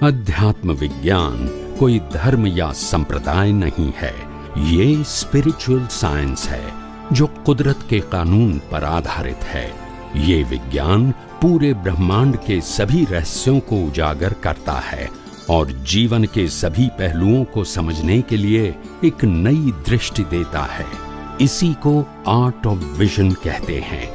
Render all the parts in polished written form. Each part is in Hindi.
अध्यात्म विज्ञान कोई धर्म या संप्रदाय नहीं है, ये स्पिरिचुअल साइंस है जो कुदरत के कानून पर आधारित है। ये विज्ञान पूरे ब्रह्मांड के सभी रहस्यों को उजागर करता है और जीवन के सभी पहलुओं को समझने के लिए एक नई दृष्टि देता है। इसी को आर्ट ऑफ विजन कहते हैं,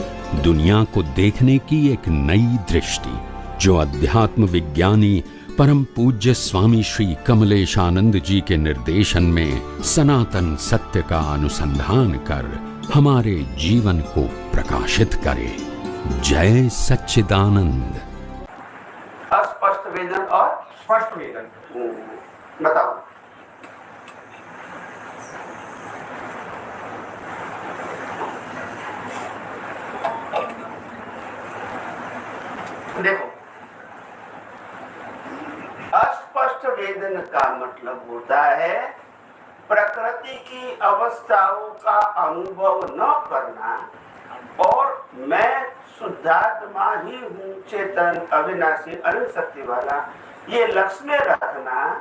दुनिया को देखने की एक नई दृष्टि, जो अध्यात्म विज्ञानी परम पूज्य स्वामी श्री कमलेशानंद जी के निर्देशन में सनातन सत्य का अनुसंधान कर हमारे जीवन को प्रकाशित करे। जय सच्चिदानंद। अस्पष्ट वेदन और स्पष्ट वेदन बताओ। देखो, अस्पष्ट वेदन का मतलब होता है प्रकृति की अवस्थाओं का अनुभव न करना और मैं शुद्धात्मा ही हूँ, चेतन अविनाशी अनंत शक्ति वाला, ये लक्ष्य में रखना,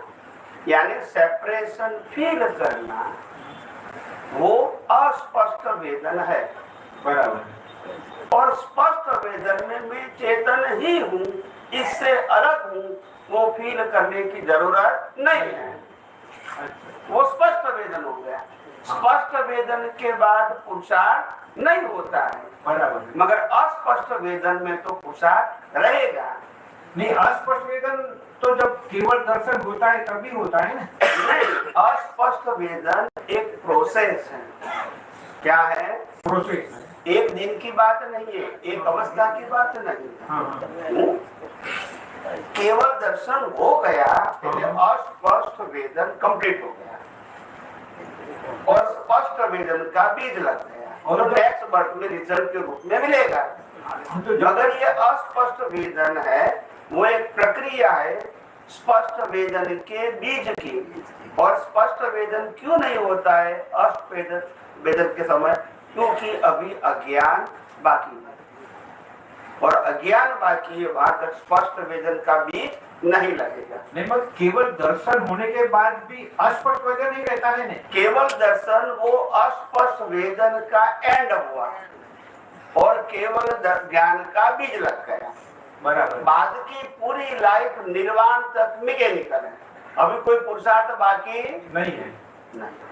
यानी सेपरेशन फील करना, वो अस्पष्ट वेदन है। बराबर। और स्पष्ट वेदन में मैं चेतन ही हूँ, इससे अलग हूँ, वो फील करने की जरूरत नहीं है। वो स्पष्ट वेदन हो गया। स्पष्ट वेदन के बाद पुरुषार्थ नहीं होता है। बराबर। मगर अस्पष्ट वेदन में तो पुरुषार्थ रहेगा। नहीं, अस्पष्ट वेदन तो जब केवल दर्शन होता है तभी होता है ना। नहीं, अस्पष्ट वेदन एक प्रोसेस है। क्या है? प्रोसेस। एक दिन की बात नहीं है, एक अवस्था की बात नहीं है। हाँ। केवल दर्शन हो गया, अस्पष्ट वेदन कंप्लीट हो गया और स्पष्ट वेदन का बीज लग गया और नेक्स्ट बर्थ में रिजल्ट के रूप में मिलेगा। मगर ये अस्पष्ट वेदन है, वो एक प्रक्रिया है स्पष्ट वेदन के बीज की। और स्पष्ट वेदन क्यों नहीं होता है अस्पष्ट वेदन के समय? क्योंकि अभी अज्ञान बाकी है और अज्ञान बाकी है, वहां तक स्पष्ट वेदन का बीज नहीं लगेगा। नहीं, मगर केवल दर्शन होने के बाद भी अस्पष्ट वेदन नहीं रहता है। नहीं, केवल दर्शन वो अस्पष्ट वेदन का एंड हुआ और केवल ज्ञान का बीज लग गया। बराबर। बाद की पूरी लाइफ निर्वाण तक मैकेनिकल है, अभी कोई पुरुषार्थ बाकी नहीं है। नहीं।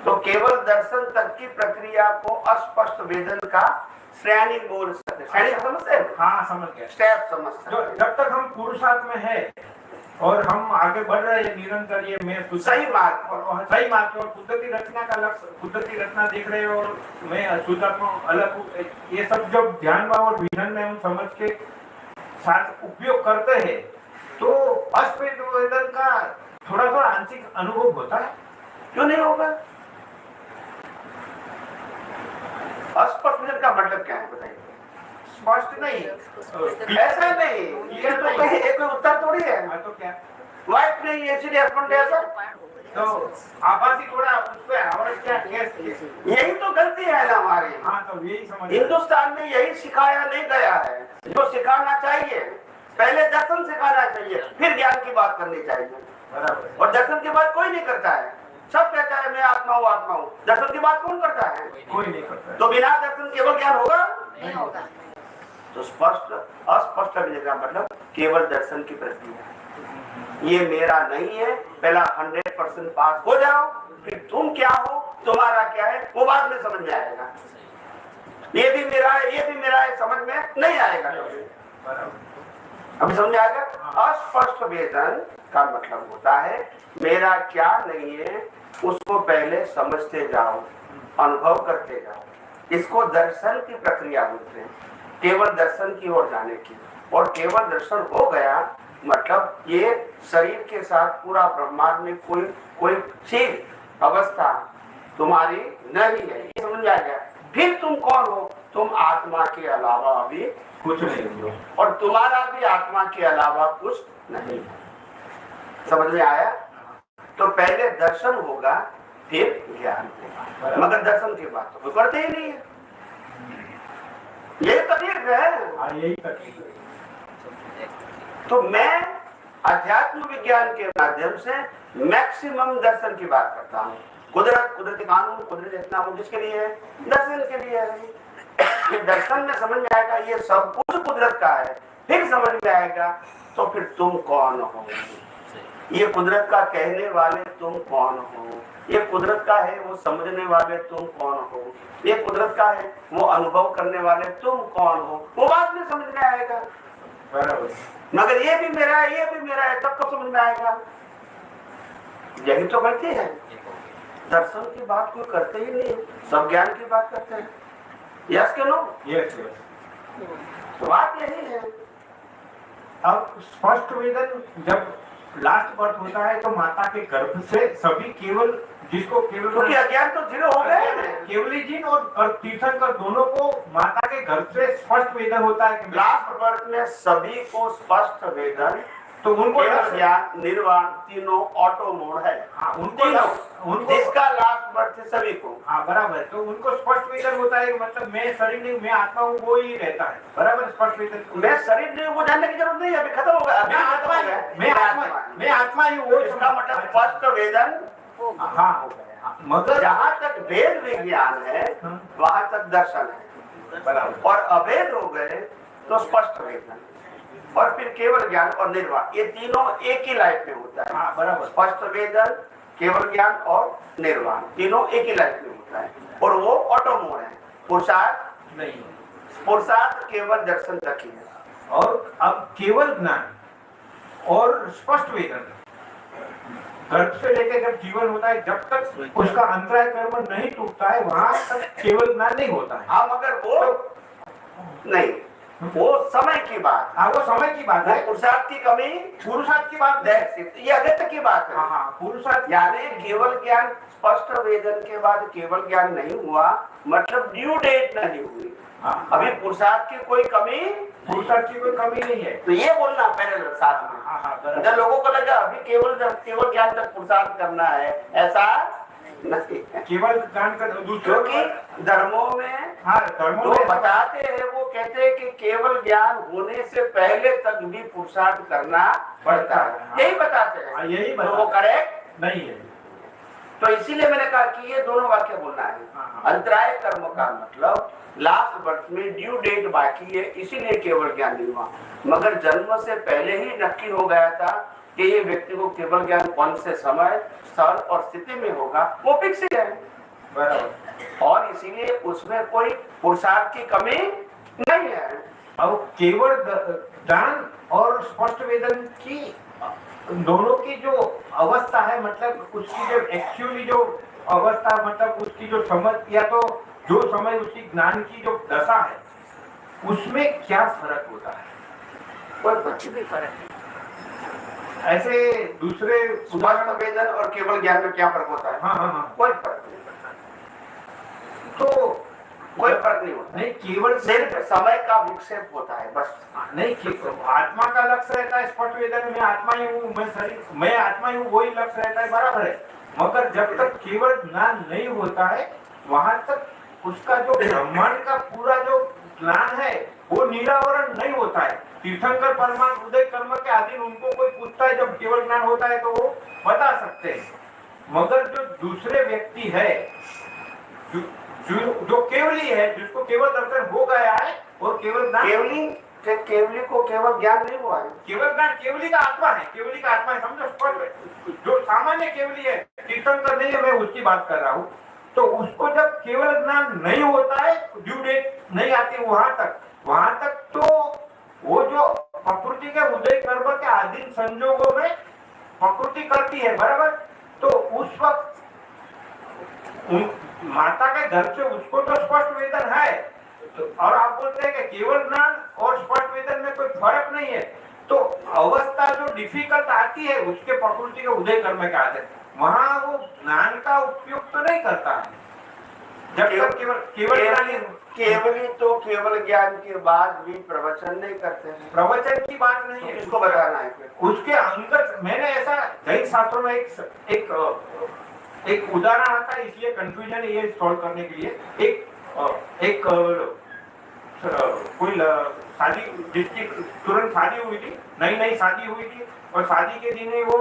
तो केवल दर्शन तक की प्रक्रिया को अस्पष्ट वेदन का श्रेणी बोल सकते। श्रेणी समझते हैं? हाँ, समझ गया। स्टेप समझ सकते। जब तक हम पुरुषार्थ में है और हम आगे बढ़ रहे हैं निरंतर, ये मैं सही मार्ग और सही मार्ग और कुदरती रचना का लक्ष्य, कुदरती रचना देख रहे हो और मैं अशुद्धात्मा अलग हूँ, ये सब जब ध्यान भाव और विजन में हम समझ के साथ उपयोग करते हैं तो अस्पष्ट वेदन का थोड़ा थोड़ा आंशिक अनुभव होता है। क्यों नहीं होगा? अस्पष्ट वेदन का मतलब क्या है बताइए? स्पष्ट नहीं, ऐसा नहीं, ये तो कहीं एक उत्तर थोड़ी है। तो क्या वाइट नहीं, इसलिए हस्बैंड ऐसा तो आभासी थोड़ा उस पे आवाज क्या यही तो गलती है ना हमारी। हाँ, तो यही समझ। हिंदुस्तान में यही सिखाया नहीं गया है जो सिखाना चाहिए। पहले दर्शन सिखाना चाहिए, फिर ज्ञान की बात करनी चाहिए। बराबर। और दर्शन की बात कोई नहीं करता है, सब कहता है मैं आत्मा हूँ, आत्मा हूँ। दर्शन की बात कौन करता है? कोई नहीं करता। तो बिना दर्शन केवल ज्ञान होगा? नहीं होगा। तो स्पष्ट अस्पष्ट वेदन का मतलब केवल दर्शन की प्रक्रिया। ये मेरा नहीं है, पहला 100% पास हो जाओ, फिर तुम क्या हो, तुम्हारा क्या है, वो बाद में समझ में आएगा। ये भी मेरा है, ये भी मेरा है, समझ में नहीं आएगा। अभी समझ में आएगा? अस्पष्ट वेदन का मतलब होता है मेरा क्या नहीं है, उसको पहले समझते जाओ, अनुभव करते जाओ। इसको दर्शन की प्रक्रिया बोलते हैं, केवल दर्शन की ओर जाने की। और केवल दर्शन हो गया मतलब ये शरीर के साथ पूरा ब्रह्मांड में कोई चीज अवस्था तुम्हारी नहीं है, ये समझ में आ गया। फिर तुम कौन हो? तुम आत्मा के अलावा अभी कुछ नहीं हो और तुम्हारा भी आत्मा के अलावा कुछ नहीं। समझ में आया? तो पहले दर्शन होगा, फिर ज्ञान होगा, मगर दर्शन की बात तो कोई करते ही नहीं है। यही तकलीफ है। यही तकलीफ है। तो मैं अध्यात्म विज्ञान के माध्यम से मैक्सिमम दर्शन की बात करता हूँ। कुदरती कानून, कुदरती रचना वो किसके लिए है? दर्शन के लिए है। दर्शन में समझ में आएगा ये सब कुछ कुदरत का है, फिर समझ में आएगा तो फिर तुम कौन हो, ये कुदरत का कहने वाले तुम कौन हो, ये कुदरत का है वो समझने वाले तुम कौन हो, ये कुदरत का है वो अनुभव करने वाले तुम कौन हो, वो बाद में समझ में आएगा। बराबर। मगर ये भी मेरा है, ये भी मेरा है, तब तो समझ में आएगा। यही तो गलती है, दर्शन की बात कोई करते ही नहीं, सब ज्ञान की बात करते हैं। यस के नो? यस। तो बात यही है। अब स्पष्ट वेदन जब लास्ट बर्थ होता है तो माता के गर्भ से सभी केवल जिसको केवल क्योंकि अज्ञान तो जीरो हो गए, केवली जी और तीर्थंकर दोनों को माता के गर्भ से स्पष्ट वेदन होता है कि लास्ट बर्थ में सभी को स्पष्ट वेदन, तो उनको ज्ञान निर्वाण तीनों ऑटो मोड है। हाँ, उनको जिसका लास्ट बर्थ है सभी को। हाँ बराबर, तो उनको स्पष्ट वेदन होता है, मतलब मैं शरीर नहीं, मैं आत्मा हूँ, वो ही रहता है। बराबर, स्पष्ट वेदन। मैं शरीर नहीं, वो जानने की जरूरत नहीं है, अभी खत्म हो गया। मैं आत्मा ही, वो इसका मतलब स्पष्ट वेदन। हाँ हो गया। मगर जहाँ तक वेद विज्ञान है वहां तक दर्शन है, बराबर। और अवेद हो गए तो स्पष्ट वेदन, और फिर केवल ज्ञान और निर्वाण, ये तीनों एक ही लाइफ में होता है। हाँ बराबर। स्पष्ट वेदन, केवल ज्ञान और निर्वाण तीनों एक ही लाइफ में होता है, और वो ऑटोमोड है, पुरुषार्थ नहीं, पुरुषार्थ केवल दर्शन तक ही है। और अब केवल ज्ञान और स्पष्ट वेदन गर्भ से लेकर जब जीवन होता है, जब तक उसका अंतराय कर्म नहीं टूटता है वहां तक केवल ज्ञान नहीं होता है। हाँ, मगर वो नहीं, वो समय की बात। हाँ, वो समय की बात है, पुरुषार्थ की कमी, पुरुषार्थ की बात, ये अगत्य की बात है। हाँ, पुरुषार्थ यानी केवल ज्ञान स्पष्ट वेदन के बाद केवल ज्ञान नहीं हुआ, मतलब ड्यू डेट नहीं हुई। अभी पुरुषार्थ की कोई कमी, पुरुषार्थ की कोई कमी नहीं है, तो ये बोलना पहले साथ में। जब लोगों को लगा अभी केवल ज्ञान तक पुरुषार्थ करना है, ऐसा नहीं, केवल ज्ञान का क्योंकि धर्मों में, हाँ धर्मों जो में बताते हैं वो कहते हैं कि केवल ज्ञान होने से पहले तक भी पुरुषार्थ करना पड़ता है, यही बताते हैं। यही तो वो करेक्ट नहीं है। तो इसीलिए मैंने कहा कि ये दोनों वाक्य बोलना है। अंतराय कर्म का मतलब लास्ट बर्थ में ड्यू डेट बाकी है, इसीलिए केवल ज्ञान नहीं हुआ, मगर जन्म से पहले ही नक्की हो गया था कि ये व्यक्ति को केवल ज्ञान कौन से समय, स्थल और स्थिति में होगा, वो फिक्स है, बराबर। और इसीलिए उसमें कोई पुरुषार्थ की कमी नहीं है। अब केवल ज्ञान और स्पष्ट वेदन की दोनों की जो अवस्था है, मतलब उसकी जो एक्चुअली जो अवस्था, मतलब उसकी जो समझ या तो जो समय उसकी ज्ञान की जो दशा है, उसमें क्या फर्क होता है? कोई कुछ भी फर्क नहीं। ऐसे दूसरे स्पष्ट वेदन और केवल ज्ञान में क्या फर्क होता है? हाँ, कोई फर्क नहीं पड़ता, तो कोई फर्क नहीं होता। नहीं, केवल सिर्फ समय का विक्षेप होता है बस। नहीं, आत्मा का लक्ष्य रहता है स्पष्ट वेदन में, आत्मा ही हूँ मैं, शरीर मैं आत्मा ही हूँ, वही लक्ष्य रहता है, बराबर है। मगर जब तक केवल ज्ञान नहीं होता है वहां तक उसका जो ब्रह्मांड का पूरा जो ज्ञान है वो निरावरण नहीं होता है। तीर्थंकर परमात्मा उदय कर्म के अधीन उनको कोई पूछता है, जब केवल ज्ञान होता है तो वो बता सकते हैं। मगर जो दूसरे व्यक्ति है जो केवली है, जिसको केवल दर्शन हो गया है और केवल ज्ञान, केवली को केवल ज्ञान नहीं हुआ है, केवल ज्ञान केवली का आत्मा है, केवली का आत्मा है, समझो स्पष्ट। जो सामान्य केवली है, तीर्थंकर नहीं है, मैं उसकी बात कर रहा हूँ। तो उसको जब केवल ज्ञान नहीं होता है, ड्यू डेट नहीं आती वहां तक तो वो जो प्रकृति के उदय कर्म के अधीन संजोगों में प्रकृति करती है, बराबर। तो उस वक्त माता के घर से उसको तो स्पष्ट वेदन है, तो और आप बोलते हैं कि केवल ज्ञान और स्पष्ट वेदन में कोई फर्क नहीं है, तो अवस्था जो डिफिकल्ट आती है उसके प्रकृति के उदय कर्म के आधीन, वहां वो ज्ञान का उपयोग तो नहीं करता है। जब तक केवली तो केवल ज्ञान के बाद भी प्रवचन नहीं करते हैं। प्रवचन की बात नहीं है, किसको बताना है फिर? उसके अंदर मैंने ऐसा जैन शास्त्रों में एक उदाहरण आता है, इसलिए कंफ्यूजन ये सॉल्व करने के लिए एक कोई शादी, जिसकी तुरंत शादी हुई थी, नई शादी हुई थी, और शादी के दिन ही वो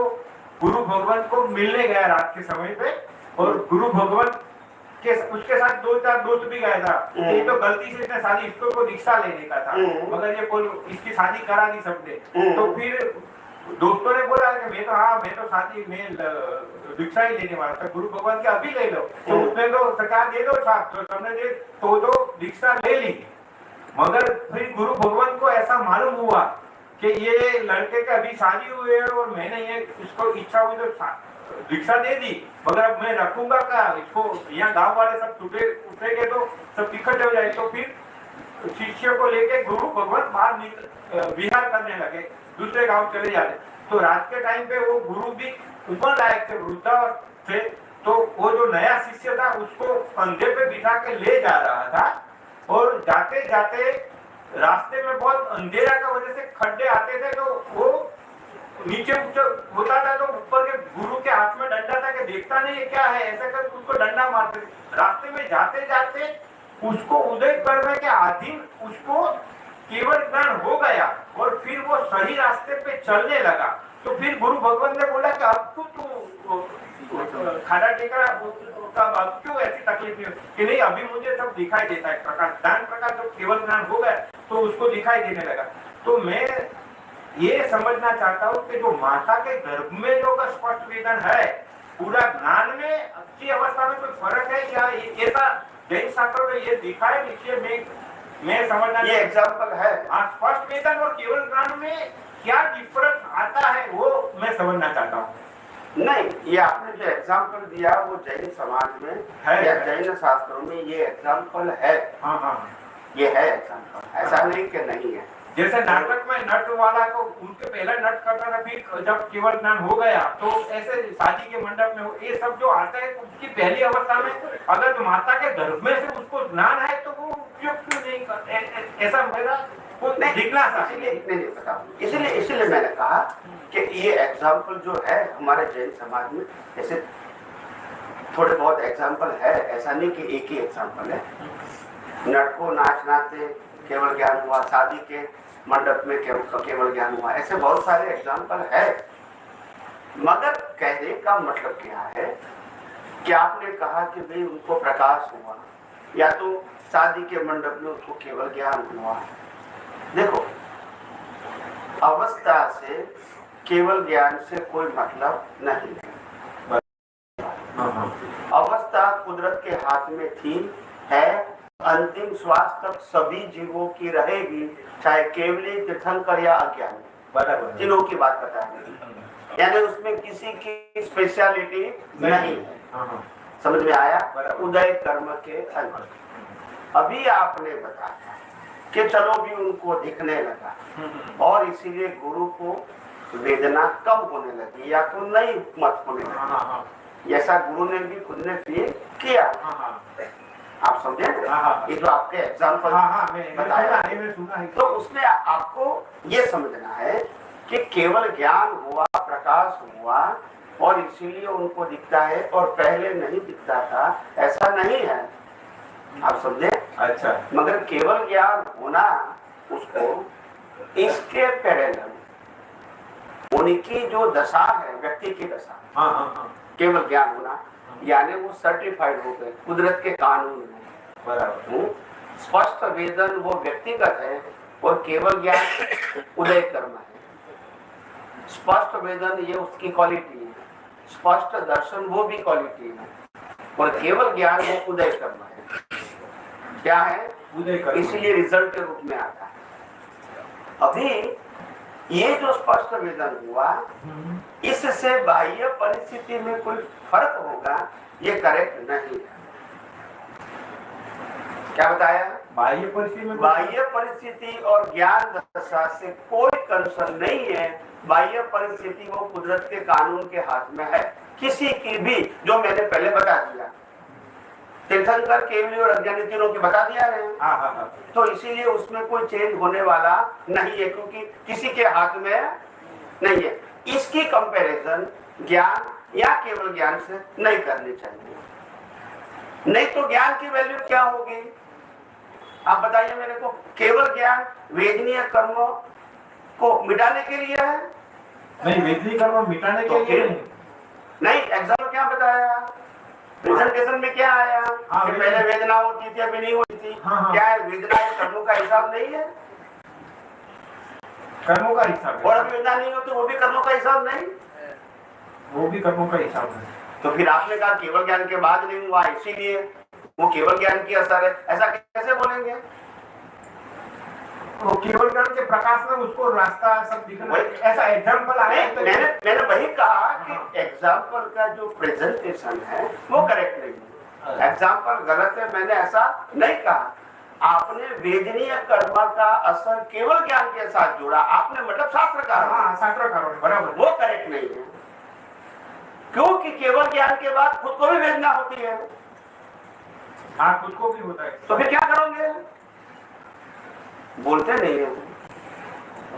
गुरु भगवान को मिलने गया रात के समय पे, और गुरु भगवान के उसके साथ 2-4 दोस्त भी गया था। ये तो गलती से इसने शादी, इसको को दीक्षा लेने का था, मगर ये कोई इसकी शादी करा नहीं सकते। तो फिर दोस्तों ने बोला कि मैं तो शादी में दीक्षा ही लेने वाला था, गुरु भगवान के अभी ले लो। तो उसने तो सरकार दे दो साहब, तो सबने दे तो दीक्षा ले ली। मगर फिर गुरु भगवान को ऐसा मालूम हुआ कि ये लड़के के अभी शादी हुई है और मैंने ये इसको इच्छा हुई तो दीक्षा दे दी, मगर मैं रखूंगा क्या इसको, यहाँ गांव वाले सब उठेंगे तो सब इकट्ठे हो जाए। तो फिर शिष्य को लेके गुरु भगवान बाहर विहार करने लगे, दूसरे गांव चले जाते। तो रात के टाइम पे वो गुरु भी उम्र लायक थे, वृद्धा थे, तो वो जो नया शिष्य था उसको कंधे पे बिठा के ले जा रहा था, और जाते जाते रास्ते में बहुत अंधेरा का वजह से खड्डे आते थे, तो वो नीचे होता था, तो ऊपर के गुरु के हाथ में डंडा था कि देखता नहीं है क्या है, ऐसे कर उसको डंडा मारते। रास्ते में जाते जाते उसको उदय करने के अधीन उसको केवल ज्ञान हो गया, और फिर वो सही रास्ते पे चलने लगा। तो फिर गुरु भगवान ने बोला कि अब तू खाड़ा टेकरा, अब क्यों ऐसी तकलीफ है कि नहीं, अभी मुझे सब दिखाई देता है, प्रकाश जब केवल ज्ञान हो गया तो उसको दिखाई देने लगा। तो मैं ये समझना चाहता हूँ कि जो माता के गर्भ में जो स्पष्ट वेदन है, पूरा ज्ञान में अच्छी अवस्था में कोई फर्क है या ऐसा जैन शास्त्रों में ये दिखाई, इसलिए मैं समझना, ये एग्जाम्पल है। स्पष्ट वेदन और केवल ज्ञान में क्या डिफरेंस आता है वो मैं समझना चाहता हूँ। नहीं, ये आपने जो एग्जाम्पल दिया वो जैन समाज में है या जैन शास्त्रों में ये एग्जाम्पल है। हाँ, ये है एग्जाम्पल, ऐसा नहीं कि नहीं है। जैसे नाटक में नट वाला को उनके पहले नट करता था, फिर जब केवल ज्ञान हो गया तो ऐसे शादी के मंडप में ये सब जो आता है उसकी पहली अवस्था में अगर माता के गर्भ में से उसको ज्ञान है तो वो उपयोग क्यों नहीं करते, ऐसा मेरा दिखना था। इसीलिए मैंने कहा कि ये एग्जाम्पल जो है हमारे जैन समाज में, जैसे थोड़े बहुत एग्जाम्पल है, ऐसा नहीं कि एक ही एग्जाम्पल है। नट को नाच नाचते केवल ज्ञान हुआ, शादी के मंडप में केवल ज्ञान हुआ, ऐसे बहुत सारे एग्जाम्पल है। मगर कहने का मतलब क्या है कि आपने कहा कि भाई उनको प्रकाश हुआ या तो शादी के मंडप में उसको केवल ज्ञान हुआ। देखो, अवस्था से केवल ज्ञान से कोई मतलब नहीं है। अवस्था कुदरत के हाथ में थी, है, अंतिम श्वास तक सभी जीवों की रहेगी, चाहे केवली, तीर्थंकर या अज्ञानी, तीनों की बात बता रही, यानी उसमें किसी की स्पेशलिटी नहीं है। समझ में आया? उदय कर्म के अंत। अभी आपने बताया कि चलो भी उनको दिखने लगा और इसीलिए गुरु को वेदना कम होने लगी या तो नहीं मत होने लगी, ऐसा गुरु ने भी खुद ने फील किया। आप समझे? ये जो आपके एग्जाम्पल बताया तो उसमें आपको ये समझना है कि केवल ज्ञान हुआ, प्रकाश हुआ और इसीलिए उनको दिखता है और पहले नहीं दिखता था, ऐसा नहीं है। आप समझे? अच्छा। मगर केवल ज्ञान होना उसको इसके पैरेलल उनकी जो दशा है, व्यक्ति की दशा, केवल ज्ञान होना यानी वो सर्टिफाइड हो गए कुदरत के कानून में। बराबर। स्पष्ट वेदन वो व्यक्तिगत है और केवल ज्ञान उदय कर्म है। स्पष्ट वेदन ये उसकी क्वालिटी है, स्पष्ट दर्शन वो भी क्वालिटी है और केवल ज्ञान वो उदय कर्म है। क्या है? उदय कर्म। इसलिए रिजल्ट के रूप में आता है। अभी ये जो स्पष्ट वेदन हुआ, इससे बाह्य परिस्थिति में कोई फर्क होगा, ये करेक्ट नहीं है। क्या बताया? बाह्य परिस्थिति और ज्ञान दशा से कोई कंसर्न नहीं है। बाह्य परिस्थिति वो कुदरत के कानून के हाथ में है, किसी की भी, जो मैंने पहले बता दिया, तीर्थंकर, केवली और अज्ञानी तीनों की बता दिया है। तो इसीलिए उसमें कोई चेंज होने वाला नहीं है, क्योंकि किसी के हाथ में नहीं है। इसकी कंपैरिजन ज्ञान या केवल ज्ञान से नहीं करनी चाहिए, नहीं तो ज्ञान की वैल्यू क्या होगी? आप बताइए मेरे को, केवल ज्ञान वेदनीय कर्मों को मिटाने के लिए है? नहीं, वेदनीय कर्म मिटाने के लिए नहीं। एग्जाम क्या बताया, प्रेजेंटेशन में क्या आया कि पहले वेदना होती थी अभी नहीं होती थी। क्या है, वेदना कर्मों का हिसाब नहीं है? कर्मों का हिसाब। और अभी वेदना नहीं होती वो भी कर्मों का हिसाब नहीं? वो भी कर्मों का हिसाब है। तो फिर आपने कहा केवल ज्ञान के बाद नहीं हुआ इसीलिए वो केवल ज्ञान की असर है, ऐसा कैसे बोलेंगे? वो केवल ज्ञान के प्रकाश में उसको रास्ता सब दिखना, ऐसा एग्जाम्पल आया तो मैंने वही कहा कि एग्जाम्पल का जो प्रेजेंटेशन है वो करेक्ट नहीं है, एग्जाम्पल गलत है, मैंने ऐसा नहीं कहा। आपने वेदनीय कर्म का असर केवल ज्ञान के साथ जोड़ा, आपने मतलब शास्त्रकारों ने, बराबर, वो करेक्ट नहीं है। क्योंकि केवल ज्ञान के बाद खुद को भी वेदना होती है। हाँ, खुद को भी होता है। तो फिर क्या करोगे? बोलते नहीं है।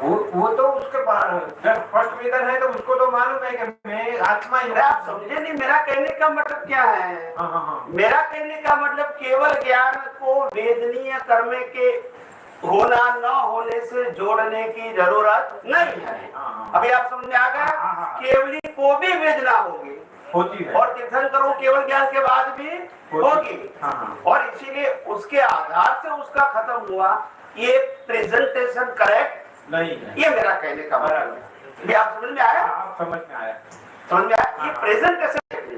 वो तो उसके जब फर्स्ट वेदन है तो उसको तो मालूम है कि मैं आत्मा ही। आप समझे नहीं मेरा कहने का मतलब क्या है? मेरा कहने का मतलब केवल ज्ञान को वेदनीय कर्म के होना न होने से जोड़ने की जरूरत नहीं है। अभी आप समझ में आ गया? केवली को भी वेदना होती है और तीर्थंकरों केवल ज्ञान के बाद भी होगी। और इसीलिए उसके आधार से उसका खत्म हुआ। ये प्रेजेंटेशन करेक्ट नहीं है, ये मेरा कहने का मतलब है। ये आप समझ में आया? आप समझ में आया? समझ में आया? ये प्रेजेंटेशन नहीं है,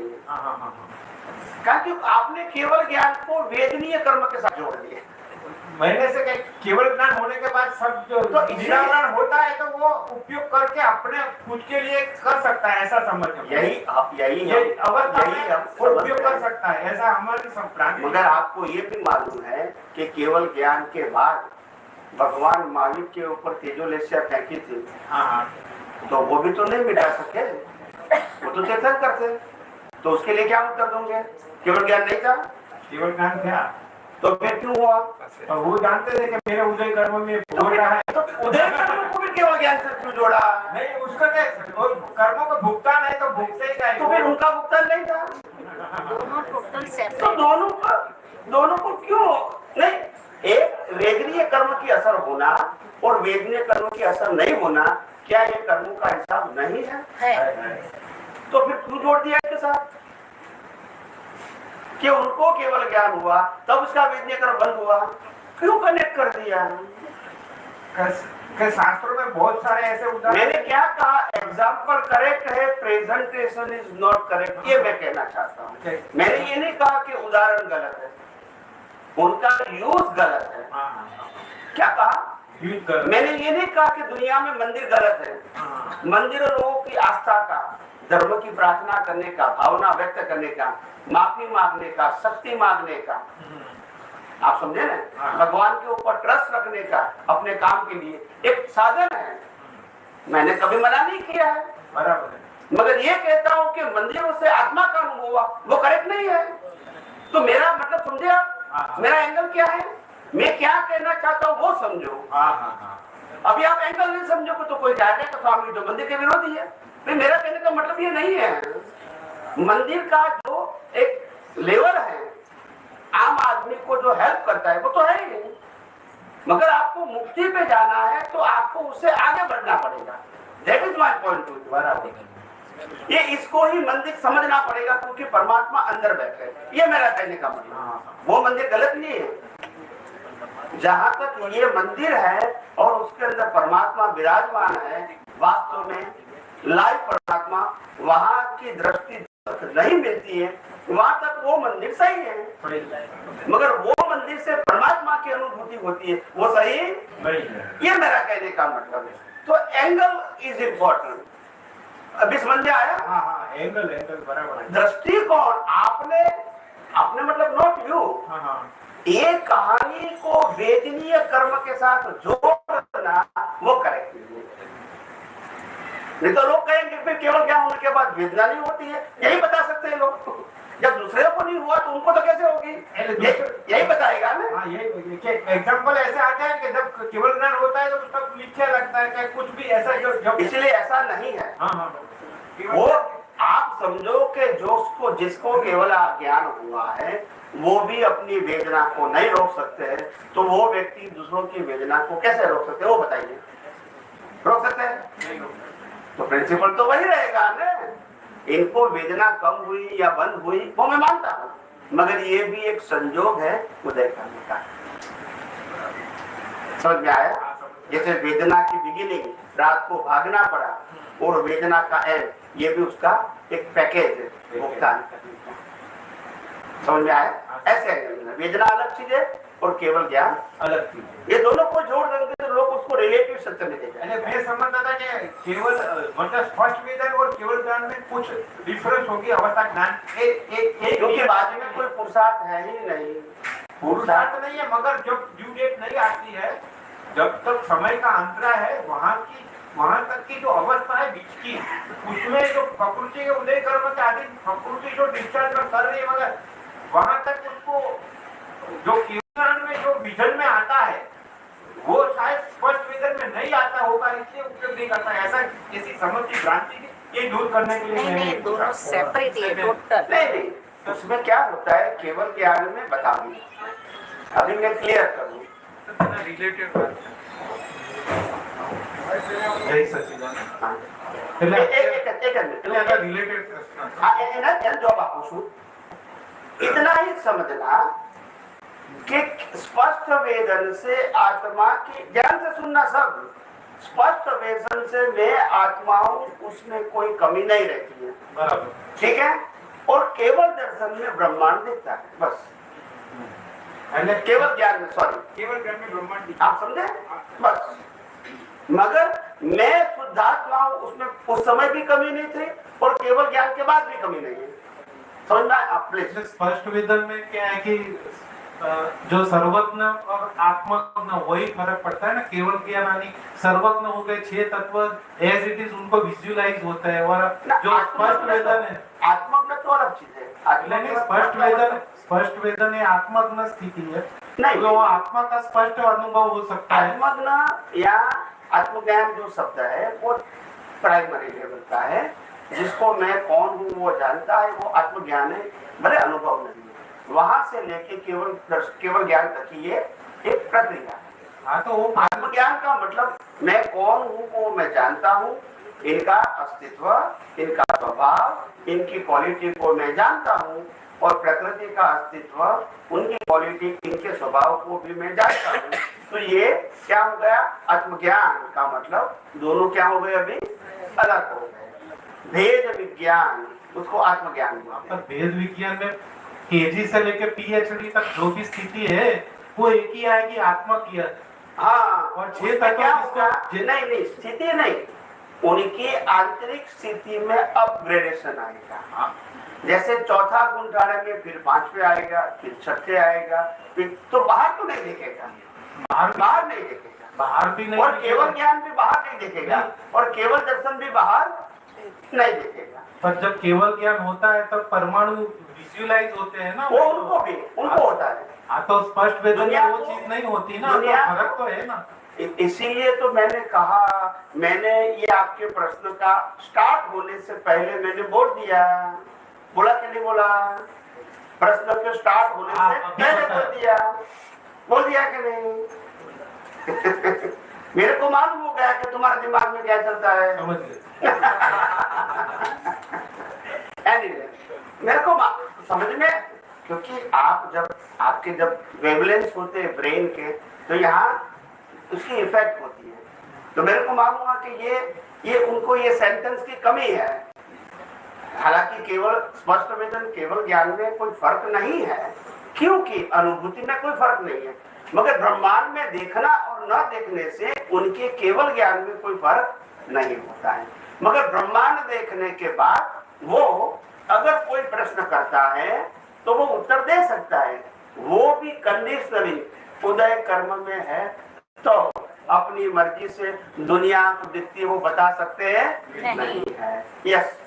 क्योंकि आपने केवल ज्ञान को वेदनीय कर्म के साथ जोड़ दिया। मैंने से केवल ज्ञान होने के बाद सब जो तो निराकरण होता है तो वो उपयोग करके अपने खुद के लिए कर सकता है, ऐसा समझ। यही उपयोग कर सकता है, ऐसा हमारे संप्रांत। मगर आपको ये भी मालूम है कि केवल ज्ञान के बाद भगवान मालिक के ऊपर तेजोलेशिया फेंकी थी। तो वो भी तो नहीं मिटा सके, वो तो चेतन करते। तो उसके लिए क्या उत्तर दोगे? केवल ज्ञान नहीं था? केवल ज्ञान था तो फिर क्यों हुआ? तो वो जानते थे कि मेरे उदय कर्म में जोड़ा है, तो उदय कर्म को भी केवल ज्ञान से क्यों जोड़ा? नहीं, उसका कर्मों का भुगतान है तो भुगते ही जाएगा। तो फिर उनका भुगतान नहीं था? तो दोनों को क्यों नहीं? एक वेदनीय कर्म की असर होना और वेदनीय कर्म की असर नहीं होना, क्या ये कर्मों का हिसाब नहीं है? तो फिर क्यों जोड़ दिया इसके साथ कि उनको केवल ज्ञान हुआ तब उसका वेदनीय कर्म बंद हुआ? क्यों कनेक्ट कर दिया? शास्त्रों में बहुत सारे ऐसे उदाहरण। मैंने क्या कहा? एग्जाम्पल करेक्ट है, प्रेजेंटेशन इज नॉट करेक्ट, ये मैं कहना चाहता हूँ। मैंने ये नहीं कहा कि उदाहरण गलत है, उनका यूज गलत है। क्या कहा? मैंने ये नहीं कहा कि दुनिया में मंदिर गलत है। मंदिर लोगों की आस्था का, धर्म की प्रार्थना करने का, भावना व्यक्त करने का, माफी मांगने का, शक्ति मांगने का, आप समझे ना, भगवान के ऊपर ट्रस्ट रखने का अपने काम के लिए एक साधन है। मैंने कभी मना नहीं किया है, बराबर है। मगर ये कहता हूँ कि मंदिरों से आत्मा का अनुभव हुआ, वो करेक्ट नहीं है। तो मेरा मतलब समझे आप? मेरा एंगल क्या है, मैं क्या कहना चाहता हूँ वो समझो। अभी आप एंगल नहीं समझोगे तो कोई जाएगा तो स्वामी तो मंदिर के विरोधी है। मेरा कहने का मतलब ये नहीं है। मंदिर का जो एक लेवल है, आम आदमी को जो हेल्प करता है वो तो है ही, मगर आपको मुक्ति पे जाना है तो आपको उससे आगे बढ़ना पड़ेगा। That is my point two. ये इसको ही मंदिर समझना पड़ेगा क्योंकि परमात्मा अंदर बैठे है, ये मेरा कहने का मतलब। वो मंदिर गलत नहीं है, जहां तक ये मंदिर है और उसके अंदर परमात्मा विराजमान है, वास्तव में लाइव परमात्मा वहां की दृष्टि नहीं मिलती है, वहां तक वो मंदिर सही है। मगर वो मंदिर से परमात्मा की अनुभूति होती है, वो सही नहीं है। ये मेरा कहने का मतलब है। तो एंगल इज इम्पोर्टेंट। अभी समझ में आया? एंगल बराबर है। दृष्टिकोण आपने मतलब नॉट यू, ये कहानी को वेदनीय कर्म के साथ जोड़ना वो करेक्ट नहीं तो लोग कहेंगे फिर केवल ज्ञान होने के बाद वेदना नहीं होती है। यही बता सकते हैं लोग। जब दूसरे को नहीं हुआ तो उनको तो कैसे होगी? यही बताएगा ना। एग्जाम्पल ऐसे आते हैं कि जब केवल ज्ञान होता है तो सब मिथ्या लगता है, कुछ भी ऐसा जो इसलिए ऐसा नहीं है। वो आप समझो कि जिसको केवल ज्ञान हुआ है वो भी अपनी वेदना को नहीं रोक सकते हैं, तो वो व्यक्ति दूसरों की वेदना को कैसे रोक सकते हैं? वो बताइए, रोक सकते हैं? तो प्रिंसिपल तो वही रहेगा ना। इनको वेदना कम हुई या बंद हुई वो मैं मानता हूँ, मगर ये भी एक संयोग है उदय करने का। समझ में आया? जैसे वेदना की बिगिनिंग, रात को भागना पड़ा, और वेदना का एंड, ये भी उसका एक पैकेज है भुगतान करने का। समझ में आया? ऐसे वेदना अलग चीज है और केवल ज्ञान अलग चीज है। ये दोनों को जोड़ देंगे तो लोग उसको रिलेटिव सत्य में देते हैं। मैं समझता था कि केवल मतलब स्पष्ट वेदन और केवल ज्ञान में कुछ डिफरेंस होगी अवस्था ज्ञान, क्योंकि बाद में कोई पुरुषार्थ है ही नहीं। पुरुषार्थ नहीं है, मगर जब ड्यू डेट नहीं आती है, जब तक समय का अंतरा है, वहां तक की जो अवस्था है बीच की, उसमें जो प्रकृति के उदय कर्म के आदि प्रकृति जो डिस्चार्ज कर रही है, मगर वहां तक उसको जो ज्ञान में जो विजन में आता है वो शायद स्पष्ट विजन में नहीं आता होगा, इसलिए उपयोग नहीं करता है। ऐसा किसी समझ की भ्रांति ये दूर करने के लिए नहीं, दोनों सेपरेट है टोटल। नहीं, उसमें क्या होता है केवल ज्ञान में बता दी। अभी मैं क्लियर करूँ, रिलेटेड बात है सचिदानंद। जब आप पूछूं, इतना ही समझना कि स्पष्ट वेदन से आत्मा की, ध्यान से सुनना सब, स्पष्ट वेदन से मैं आत्मा हूं, उसमें कोई कमी नहीं रहती है, ठीक है। और केवल दर्शन में ब्रह्मांड दिखता है, बस। केवल ज्ञान में, सॉरी, केवल ज्ञान में ब्रह्मांड, आप समझे, बस। मगर मैं शुद्धात्मा हूं, उसमें उस समय भी कमी नहीं थी और केवल ज्ञान के बाद भी कमी नहीं है। समझना आप प्लीज। स्पष्ट वेदन में क्या है कि जो सर्वज्ञ और आत्मज्ञ वही फर्क पड़ता है ना। केवल ज्ञान यानी सर्वज्ञ हो गए 6 तत्व एज इट इज उनको विजुअलाइज होता है, और जो स्पष्ट वेदन है आत्मज्ञ तो अलग चीज है। स्पष्ट वेदन है आत्मज्ञ स्थिति है, नहीं, तो आत्मा का स्पष्ट अनुभव हो सकता है। आत्मज्ञ या आत्मज्ञान जो शब्द है वो प्राइमरी लेवल का है, जिसको मैं कौन हूँ वो जानता है, वो आत्मज्ञान है, भले अनुभव नहीं है। वहां से लेके केवल ज्ञान तक की ये एक प्रक्रिया है। हाँ, तो वो आत्मज्ञान का मतलब मैं कौन हूँ वो मैं जानता हूँ, इनका अस्तित्व, इनका स्वभाव, इनकी क्वालिटी को मैं जानता हूँ, और प्रकृति का अस्तित्व, उनकी क्वालिटी, इनके स्वभाव को भी मैं जानता हूँ। तो ये क्या हो गया? आत्मज्ञान का मतलब दोनों क्या हो गए? अभी अलग हो गए। भेद विज्ञान, उसको आत्मज्ञान बोलते हैं। भेद विज्ञान में केजी से लेकर पीएचडी तक जो भी स्थिति है वो एक ही आएगी, आत्मज्ञान। हाँ, और छह तक क्या होगा? नहीं, स्थिति नहीं, उनकी आंतरिक स्थिति में अपग्रेडेशन आएगा। जैसे चौथा गुण ढाने में फिर 5 पे आएगा, फिर 6 पे आएगा, फिर तो बाहर तो नहीं दिखेगा, बाहर नहीं दिखेगा, बाहर भी नहीं, और केवल ज्ञान भी बाहर नहीं दिखेगा, और केवल दर्शन भी बाहर नहीं दिखेगा। पर जब केवल ज्ञान होता है तब परमाणु विजुअलाइज होते हैं ना, वो उनको होता है। हाँ, तो स्पष्ट वेदन में वो चीज नहीं होती ना, तो फर्क तो है ना। इसीलिए तो मैंने कहा, मैंने ये आपके प्रश्न का स्टार्ट होने से पहले मैंने बोल दिया, बोला कि नहीं बोला? प्रश्न के स्टार्ट होने से पहले बोल दिया कि नहीं? मेरे को मालूम हो गया कि तुम्हारे दिमाग में क्या चलता है। समझ anyway, मेरे को समझ में, क्योंकि आप आपके जब वेवलेंस होते हैं ब्रेन के, तो यहाँ उसकी इफेक्ट होती है। तो मेरे को मालूम हुआ कि ये उनको ये सेंटेंस की कमी है। हालांकि केवल स्पष्ट वेदन, केवल ज्ञान में कोई फर्क नहीं है, क्योंकि अनुभूति में कोई फर्क नहीं है, मगर ब्रह्मांड में देखना और न देखने से उनके केवल ज्ञान में कोई फर्क नहीं होता है। मगर ब्रह्मांड देखने के बाद वो अगर कोई प्रश्न करता है तो वो उत्तर दे सकता है, वो भी कंडीशनली उदय कर्म में है, तो अपनी मर्जी से दुनिया को दिखती वो बता सकते हैं नहीं है। यस,